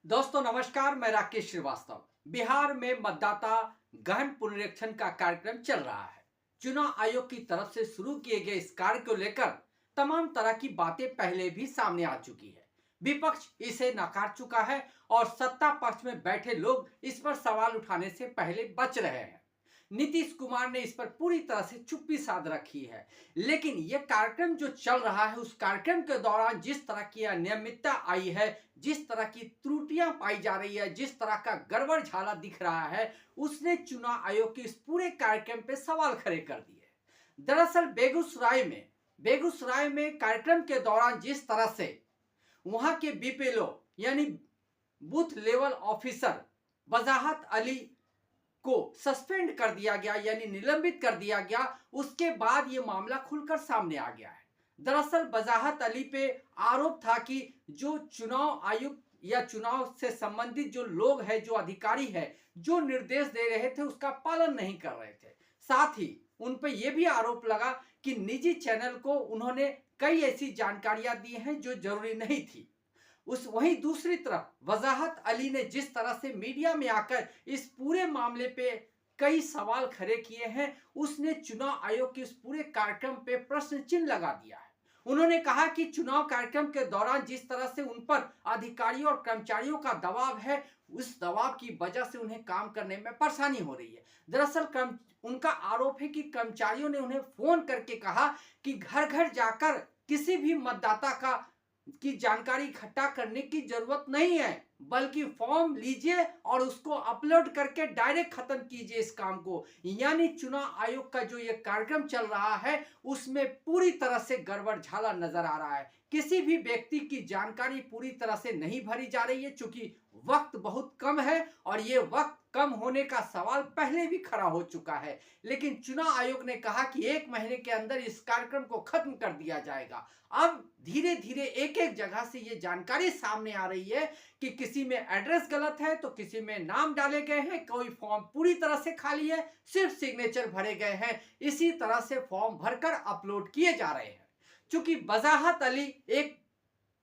दोस्तों नमस्कार, मैं राकेश श्रीवास्तव। बिहार में मतदाता गहन पुनरीक्षण का कार्यक्रम चल रहा है। चुनाव आयोग की तरफ से शुरू किए गए इस कार्य को लेकर तमाम तरह की बातें पहले भी सामने आ चुकी है। विपक्ष इसे नकार चुका है और सत्ता पक्ष में बैठे लोग इस पर सवाल उठाने से पहले बच रहे हैं। नीतीश कुमार ने इस पर पूरी तरह से चुप्पी साध रखी है। लेकिन यह कार्यक्रम जो चल रहा है, उस कार्यक्रम के दौरान जिस तरह की अनियमितता आई है, जिस तरह की त्रुटियां पाई जा रही है, जिस तरह का गड़बड़ झाला दिख रहा है, उसने चुनाव आयोग के इस पूरे कार्यक्रम पे सवाल खड़े कर दिए। दरअसल बेगूसराय में कार्यक्रम के दौरान जिस तरह से वहां के बीपीएलओ यानी बूथ लेवल ऑफिसर वजाहत अली को सस्पेंड कर दिया गया यानी निलंबित कर दिया गया, उसके बाद यह मामला खुलकर सामने आ गया है। दरअसल वजाहत अली पे आरोप था कि जो चुनाव आयुक्त या चुनाव से संबंधित जो लोग हैं, जो अधिकारी है, जो निर्देश दे रहे थे उसका पालन नहीं कर रहे थे। साथ ही उन पे यह भी आरोप लगा कि निजी चैनल को उन्होंने कई ऐसी जानकारियां दी हैं जो जरूरी नहीं थी। वहीं दूसरी तरफ वजाहत अली ने जिस तरह से मीडिया में आकर इस पूरे मामले पे कई सवाल खड़े किए हैं, उसने चुनाव आयोग के इस पूरे कार्यक्रम पे प्रश्न चिन्ह लगा दिया है। उन्होंने कहा कि चुनाव कार्यक्रम के दौरान जिस तरह से उन पर अधिकारियों और कर्मचारियों का दबाव है, उस दबाव की वजह से उन्हें काम करने में परेशानी हो रही है। दरअसल उनका आरोप है कि कर्मचारियों ने उन्हें फोन करके कहा कि घर घर जाकर किसी भी मतदाता की जानकारी इकट्ठा करने की जरूरत नहीं है, बल्कि फॉर्म लीजिए और उसको अपलोड करके डायरेक्ट खत्म कीजिए इस काम को। यानी चुनाव आयोग का जो ये कार्यक्रम चल रहा है, उसमें पूरी तरह से गड़बड़ झाला नजर आ रहा है। किसी भी व्यक्ति की जानकारी पूरी तरह से नहीं भरी जा रही है, चूंकि वक्त बहुत कम है और ये वक्त कम होने का सवाल पहले भी खड़ा हो चुका है। लेकिन चुनाव आयोग ने कहा कि 1 महीने के अंदर इस कार्यक्रम को खत्म कर दिया जाएगा। अब धीरे धीरे एक एक जगह से ये जानकारी सामने आ रही है कि किसी में एड्रेस गलत है, तो किसी में नाम डाले गए हैं, कोई फॉर्म पूरी तरह से खाली है, सिर्फ सिग्नेचर भरे गए हैं। इसी तरह से फॉर्म भरकर अपलोड किए जा रहे हैं। चूंकि वजाहत अली एक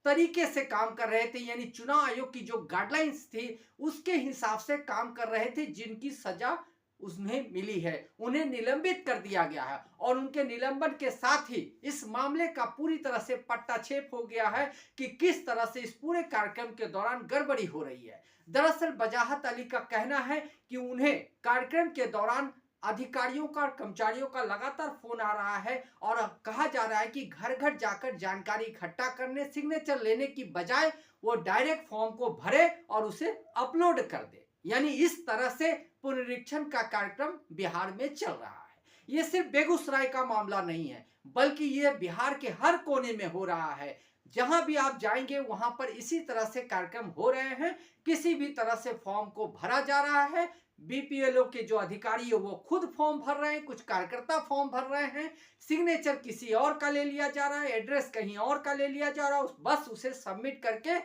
तरीके से काम कर रहे थे, यानी चुनाव आयोग की जो गाइडलाइंस थी उसके हिसाब से काम कर रहे थे, जिनकी सजा उन्हें मिली है, उन्हें निलंबित कर दिया गया है। और उनके निलंबन के साथ ही इस मामले का पूरी तरह से पट्टाछेप हो गया है कि किस तरह से इस पूरे कार्यक्रम के दौरान गड़बड़ी हो रही है। दरअसल वजाहत अली का कहना है कि उन्हें कार्यक्रम के दौरान अधिकारियों का और कर्मचारियों का लगातार फोन आ रहा है और कहा जा रहा है कि घर घर जाकर जानकारी इकट्ठा करने, सिग्नेचर लेने की बजाय वो डायरेक्ट फॉर्म को भरे और उसे अपलोड कर दे। यानी इस तरह से पुनरीक्षण का कार्यक्रम बिहार में चल रहा है। ये सिर्फ बेगूसराय का मामला नहीं है, बल्कि ये बिहार के हर कोने में हो रहा है। जहां भी आप जाएंगे वहां पर इसी तरह से कार्यक्रम हो रहे हैं। किसी भी तरह से फॉर्म को भरा जा रहा है। बीपीएलओ के जो अधिकारी है वो खुद फॉर्म भर रहे हैं, कुछ कार्यकर्ता फॉर्म भर रहे हैं, सिग्नेचर किसी और का ले लिया जा रहा है, एड्रेस कहीं और का ले लिया जा रहा है, बस उसे सबमिट करके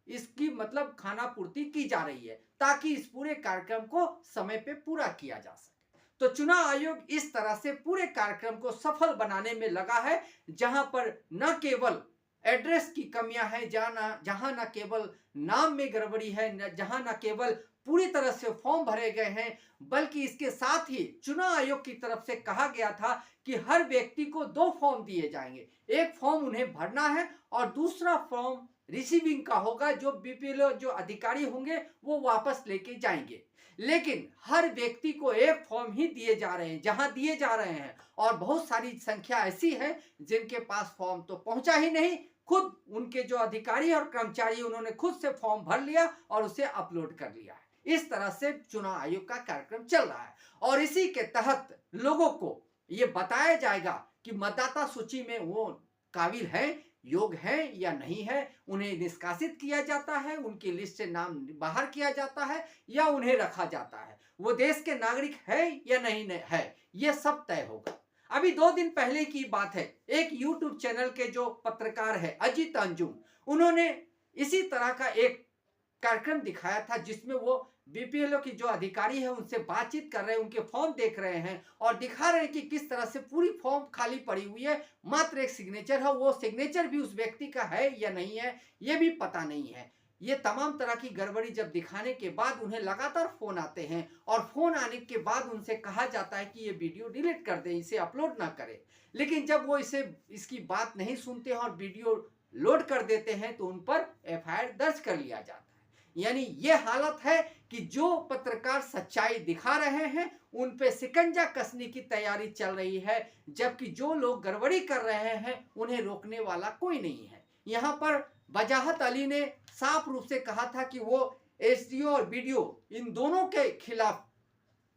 इसकी मतलब खाना पूर्ति की जा रही है ताकि इस पूरे कार्यक्रम को समय पे पूरा किया जा सके। तो चुनाव आयोग इस तरह से पूरे कार्यक्रम को सफल बनाने में लगा है, जहां पर न केवल एड्रेस की कमियां हैं, जहां न केवल नाम में गड़बड़ी है, जहां न केवल पूरी तरह से फॉर्म भरे गए हैं, बल्कि इसके साथ ही चुनाव आयोग की तरफ से कहा गया था कि हर व्यक्ति को 2 फॉर्म दिए जाएंगे। एक फॉर्म उन्हें भरना है और दूसरा फॉर्म रिसीविंग का होगा, जो बीपीएलओ जो अधिकारी होंगे वो वापस लेके जाएंगे। लेकिन हर व्यक्ति को एक फॉर्म ही दिए जा रहे हैं, जहां दिए जा रहे हैं, और बहुत सारी संख्या ऐसी है जिनके पास फॉर्म तो पहुंचा ही नहीं। खुद उनके जो अधिकारी और कर्मचारी उन्होंने खुद से फॉर्म भर लिया और उसे अपलोड कर लिया है। इस तरह से चुनाव आयोग का कार्यक्रम चल रहा है और इसी के तहत लोगों को यह बताया जाएगा कि मतदाता सूची में वो काबिल है, योग्य है या नहीं है, उन्हें निष्कासित किया जाता है, उनकी लिस्ट से नाम बाहर किया जाता है या उन्हें रखा जाता है, वो देश के नागरिक है या नहीं है, यह सब तय होगा। अभी 2 दिन पहले की बात है, एक यूट्यूब चैनल के जो पत्रकार है अजीत अंजुम, उन्होंने इसी तरह का एक कार्यक्रम दिखाया था जिसमें वो बीपीएलओ की जो अधिकारी है उनसे बातचीत कर रहे हैं, उनके फॉर्म देख रहे हैं और दिखा रहे हैं कि किस तरह से पूरी फॉर्म खाली पड़ी हुई है, मात्र एक सिग्नेचर है, वो सिग्नेचर भी उस व्यक्ति का है या नहीं है ये भी पता नहीं है। ये तमाम तरह की गड़बड़ी जब दिखाने के बाद उन्हें लगातार फोन आते हैं और फोन आने के बाद उनसे कहा जाता है कि ये वीडियो डिलीट कर दें, इसे अपलोड ना करें। लेकिन जब वो इसकी बात नहीं सुनते हैं और वीडियो लोड कर देते हैं तो उन पर एफआईआर दर्ज कर लिया जाता है। यानी ये हालत है कि जो पत्रकार सच्चाई दिखा रहे हैं उन पे शिकंजा कसने की तैयारी चल रही है, जबकि जो लोग गड़बड़ी कर रहे हैं उन्हें रोकने वाला कोई नहीं है। यहाँ पर वजाहत अली ने साफ रूप से कहा था कि वो एसडीओ और बीडीओ इन दोनों के खिलाफ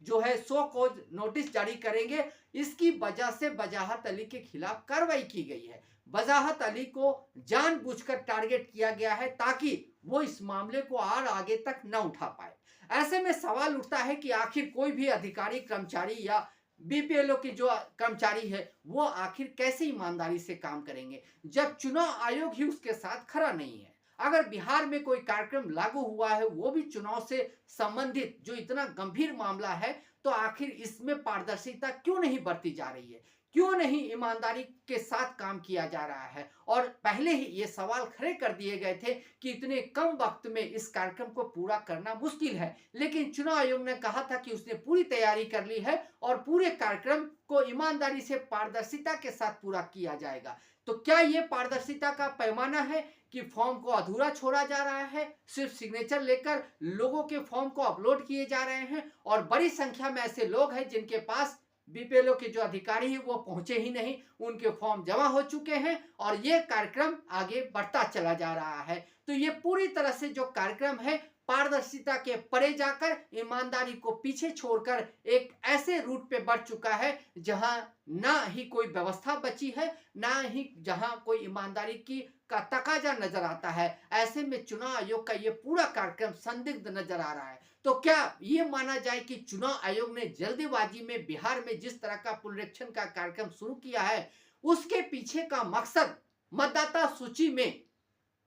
जो है सो कॉज नोटिस जारी करेंगे। इसकी वजह से वजाहत अली के खिलाफ कार्रवाई की गई है। वजाहत अली को जानबूझकर टारगेट किया गया है ताकि वो इस मामले को और आगे तक न उठा पाए। ऐसे में सवाल उठता है कि आखिर कोई भी अधिकारी, कर्मचारी या बीपीएलओ की जो कर्मचारी है वो आखिर कैसे ईमानदारी से काम करेंगे जब चुनाव आयोग ही उसके साथ खड़ा नहीं है। अगर बिहार में कोई कार्यक्रम लागू हुआ है वो भी चुनाव से संबंधित, जो इतना गंभीर मामला है, तो आखिर इसमें पारदर्शिता क्यों नहीं बरती जा रही है, क्यों नहीं ईमानदारी के साथ काम किया जा रहा है। और पहले ही ये सवाल खड़े कर दिए गए थे कि इतने कम वक्त में इस कार्यक्रम को पूरा करना मुश्किल है, लेकिन चुनाव आयोग ने कहा था कि उसने पूरी तैयारी कर ली है और पूरे कार्यक्रम को ईमानदारी से, पारदर्शिता के साथ पूरा किया जाएगा। तो क्या ये पारदर्शिता का पैमाना है कि फॉर्म को अधूरा छोड़ा जा रहा है, सिर्फ सिग्नेचर लेकर लोगों के फॉर्म को अपलोड किए जा रहे हैं और बड़ी संख्या में ऐसे लोग हैं जिनके पास बीपीएलओ के जो अधिकारी हैं वो पहुंचे ही नहीं, उनके फॉर्म जमा हो चुके हैं और ये कार्यक्रम आगे बढ़ता चला जा रहा है। तो ये पूरी तरह से जो कार्यक्रम है पारदर्शिता के परे जाकर, ईमानदारी को पीछे छोड़कर एक ऐसे रूट पे बढ़ चुका है जहां ना ही कोई व्यवस्था बची है, ना ही जहां कोई ईमानदारी की का तकाजा नजर आता है। ऐसे में चुनाव आयोग का ये पूरा कार्यक्रम संदिग्ध नजर आ रहा है। तो क्या ये माना जाए कि चुनाव आयोग ने जल्दीबाजी में बिहार में जिस तरह का पुनरीक्षण का कार्यक्रम शुरू किया है उसके पीछे का मकसद मतदाता सूची में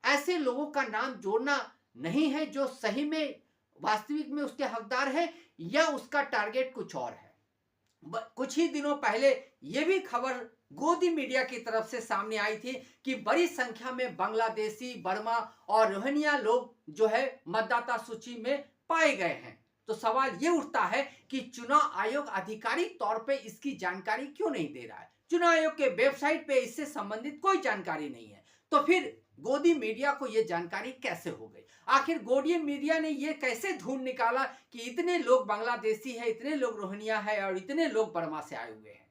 ऐसे लोगों का नाम जोड़ना नहीं है जो सही में वास्तविक में उसके हकदार है, या उसका टारगेट कुछ और है। कुछ ही दिनों पहले यह भी खबर गोदी मीडिया की तरफ से सामने आई थी कि बड़ी संख्या में बांग्लादेशी, बर्मा और रोहिंग्या लोग जो है मतदाता सूची में पाए गए हैं। तो सवाल ये उठता है कि चुनाव आयोग आधिकारिक तौर पे इसकी जानकारी क्यों नहीं दे रहा है। चुनाव आयोग के वेबसाइट पे इससे संबंधित कोई जानकारी नहीं है, तो फिर गोदी मीडिया को यह जानकारी कैसे हो गई? आखिर गोदी मीडिया ने यह कैसे ढूंढ निकाला कि इतने लोग बांग्लादेशी है, इतने लोग रोहिंग्या है और इतने लोग बर्मा से आए हुए हैं?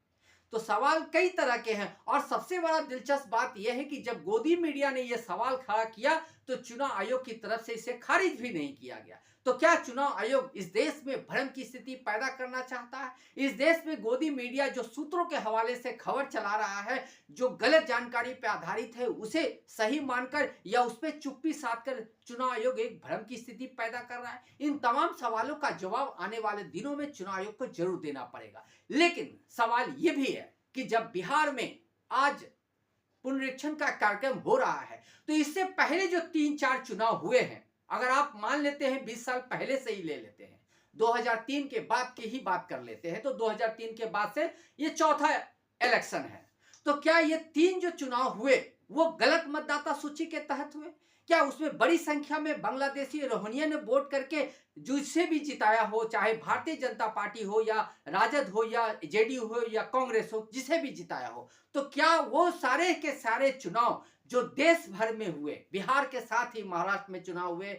तो सवाल कई तरह के हैं और सबसे बड़ा दिलचस्प बात यह है कि जब गोदी मीडिया ने यह सवाल खड़ा किया तो चुनाव आयोग की तरफ से इसे खारिज भी नहीं किया गया। तो क्या चुनाव आयोग इस देश में भ्रम की स्थिति पैदा करना चाहता है? इस देश में गोदी मीडिया जो सूत्रों के हवाले से खबर चला रहा है, जो गलत जानकारी पर आधारित है, उसे सही मानकर या उस पर चुप्पी साधकर चुनाव आयोग एक भ्रम की स्थिति पैदा कर रहा है? इन तमाम सवालों का जवाब आने वाले दिनों में चुनाव आयोग को जरूर देना पड़ेगा। लेकिन सवाल यह भी है कि जब बिहार में आज पुनरीक्षण का कार्यक्रम हो रहा है तो इससे पहले जो 3-4 चुनाव हुए हैं, अगर आप मान लेते हैं 20 साल पहले से ही ले लेते हैं, 2003 के बाद की ही बात कर लेते हैं, तो 2003 के बाद से ये चौथा इलेक्शन है। तो क्या ये 3 जो चुनाव हुए वो गलत मतदाता सूची के तहत हुए? क्या उसमें बड़ी संख्या में बांग्लादेशी, रोहिंग्या ने वोट करके जिसे भी जिताया हो, चाहे भारतीय जनता पार्टी हो या राजद हो या जेडीयू हो या कांग्रेस हो, जिसे भी जिताया हो, तो क्या वो सारे के सारे चुनाव जो देश भर में हुए, बिहार के साथ ही महाराष्ट्र में चुनाव हुए,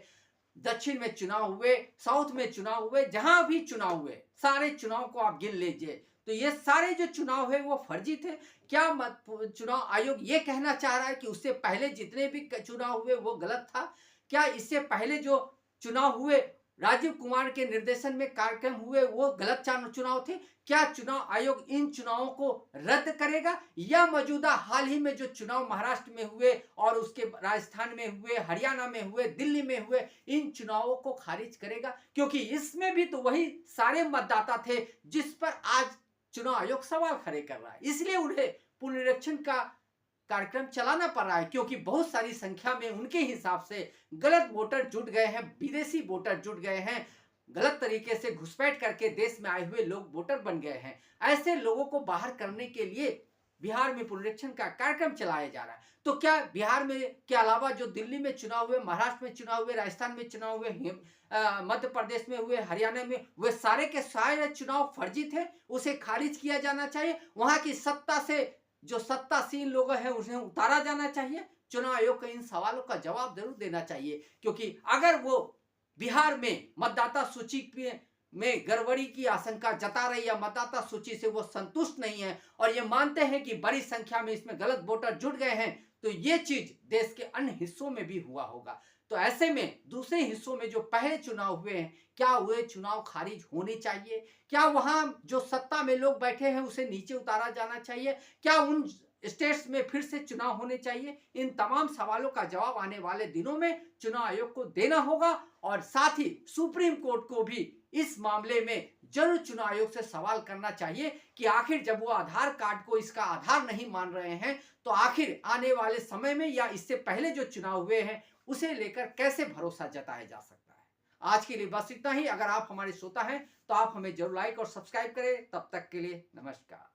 दक्षिण में चुनाव हुए, साउथ में चुनाव हुए, जहां भी चुनाव हुए, सारे चुनाव को आप गिन लीजिए, तो ये सारे जो चुनाव है वो फर्जी थे? क्या चुनाव आयोग ये कहना चाह रहा है कि उससे पहले जितने भी चुनाव हुए वो गलत था? क्या इससे पहले जो चुनाव हुए, राजीव कुमार के निर्देशन में कार्यक्रम हुए, वो गलत चुनाव थे? क्या चुनाव आयोग इन चुनावों को रद्द करेगा या मौजूदा हाल ही में जो चुनाव महाराष्ट्र में हुए और उसके राजस्थान में हुए, हरियाणा में हुए, दिल्ली में हुए, इन चुनावों को खारिज करेगा? क्योंकि इसमें भी तो वही सारे मतदाता थे जिस पर आज चुनाव आयोग सवाल खड़े कर रहा है। इसलिए उन्हें पुनरीक्षण का कार्यक्रम चलाना पड़ रहा है, क्योंकि बहुत सारी संख्या में उनके हिसाब से गलत वोटर जुट गए हैं, विदेशी वोटर जुट गए हैं, गलत तरीके से घुसपैठ करके देश में आए हुए लोग वोटर बन गए हैं। ऐसे लोगों को बाहर करने के लिए बिहार में पुनरीक्षण का कार्यक्रम चलाया जा रहा है। तो क्या बिहार में के अलावा जो दिल्ली में चुनाव हुए, महाराष्ट्र में चुनाव हुए, राजस्थान में चुनाव हुए, मध्य प्रदेश में हुए, हरियाणा में, वे सारे के सारे चुनाव फर्जी थे, उसे खारिज किया जाना चाहिए। वहां की सत्ता से जो सत्तासीन लोग हैं उन्हें उतारा जाना चाहिए। चुनाव आयोग को इन सवालों का जवाब जरूर देना चाहिए, क्योंकि अगर वो बिहार में मतदाता सूची में गड़बड़ी की आशंका जता रही है, मतदाता सूची से वो संतुष्ट नहीं है और ये मानते हैं कि बड़ी संख्या में इसमें गलत वोटर जुड़ गए हैं, तो ये चीज देश के अन्य हिस्सों में भी हुआ होगा। तो ऐसे में दूसरे हिस्सों में जो पहले चुनाव हुए हैं, क्या वे चुनाव खारिज होने चाहिए? क्या वहां जो सत्ता में लोग बैठे हैं उसे नीचे उतारा जाना चाहिए? क्या उन स्टेट्स में फिर से चुनाव होने चाहिए? इन तमाम सवालों का जवाब आने वाले दिनों में चुनाव आयोग को देना होगा और साथ ही सुप्रीम कोर्ट को भी इस मामले में जरूर चुनाव आयोग से सवाल करना चाहिए कि आखिर जब वो आधार कार्ड को इसका आधार नहीं मान रहे हैं, तो आखिर आने वाले समय में या इससे पहले जो चुनाव हुए हैं उसे लेकर कैसे भरोसा जताया जा सकता है। आज के लिए बस इतना ही। अगर आप हमारे श्रोता हैं तो आप हमें जरूर लाइक और सब्सक्राइब करें। तब तक के लिए नमस्कार।